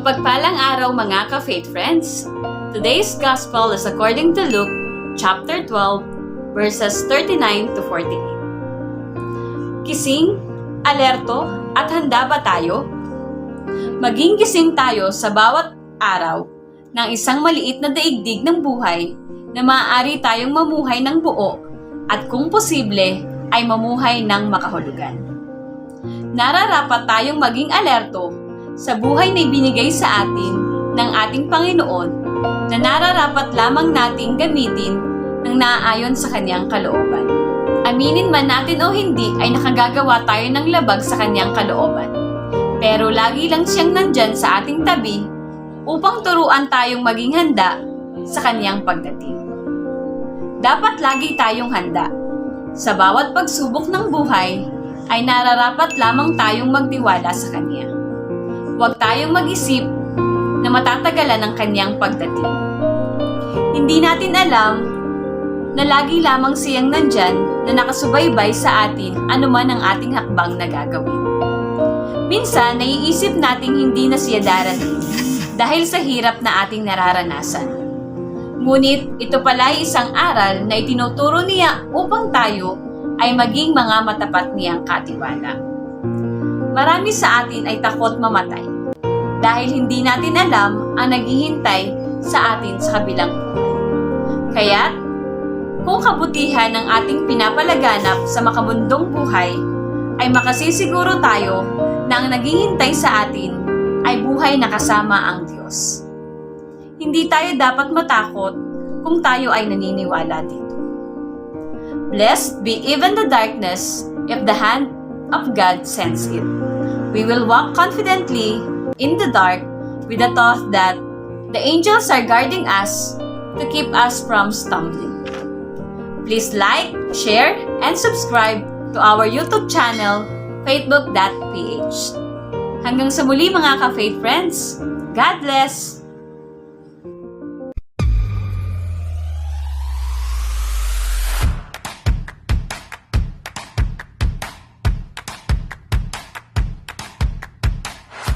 Mapagpalang araw mga ka-faith friends! Today's Gospel is according to Luke chapter 12 verses 39 to 48. Gising, alerto at handa ba tayo? Maging gising tayo sa bawat araw ng isang maliit na daigdig ng buhay na maaari tayong mamuhay ng buo at kung posible ay mamuhay ng makahulugan. Nararapat tayong maging alerto sa buhay na ibinigay sa atin ng ating Panginoon na nararapat lamang nating gamitin ng naaayon sa Kanyang kalooban. Aminin man natin o hindi ay nakagagawa tayo ng labag sa Kanyang kalooban. Pero lagi lang siyang nandyan sa ating tabi upang turuan tayong maging handa sa Kanyang pagdating. Dapat lagi tayong handa. Sa bawat pagsubok ng buhay ay nararapat lamang tayong magtiwala sa Kanya. Huwag tayong mag-isip na matatagalan ang Kanyang pagdating. Hindi natin alam na lagi lamang siyang nandyan na nakasubaybay sa atin anuman ang ating hakbang na gagawin. Minsan, naiisip nating hindi na siya darating dahil sa hirap na ating nararanasan. Ngunit ito pala ay isang aral na itinuturo niya upang tayo ay maging mga matapat niyang katiwala. Marami sa atin ay takot mamatay dahil hindi natin alam ang naghihintay sa atin sa kabilang buhay. Kaya't, kung kabutihan ng ating pinapalaganap sa makamundong buhay, ay makasisiguro tayo na ang naghihintay sa atin ay buhay na kasama ang Diyos. Hindi tayo dapat matakot kung tayo ay naniniwala dito. Blessed be even the darkness if the hand of God sends it. We will walk confidently in the dark with the thought that the angels are guarding us to keep us from stumbling. Please like, share, and subscribe to our YouTube channel, faithbook.ph. Hanggang sa muli mga ka-faith friends, God bless!